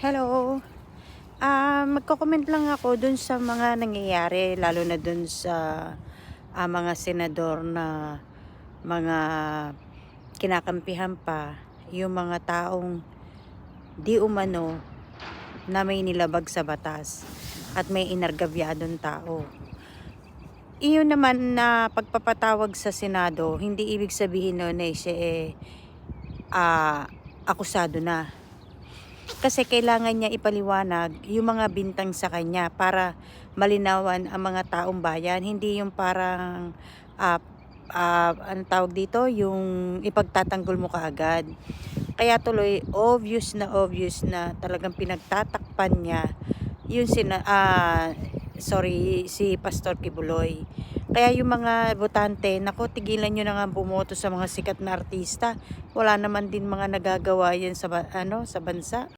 Hello. Magko-comment lang ako dun sa mga nangyayari, lalo na dun sa mga senador na mga kinakampihan pa yung mga taong di umano na may nilabag sa batas at may inargabyadong tao. Iyon naman na pagpapatawag sa Senado, hindi ibig sabihin nun na siya akusado na. Kasi kailangan niya ipaliwanag yung mga bintang sa kanya para malinawan ang mga taong bayan. Hindi yung parang, anong tawag dito, yung ipagtatanggol mo kaagad. Kaya tuloy, obvious na talagang pinagtatakpan niya yung si Pastor Kibuloy. Kaya yung mga botante, nako, tigilan nyo na nga bumoto sa mga sikat na artista. Wala naman din mga nagagawa yan sa bansa.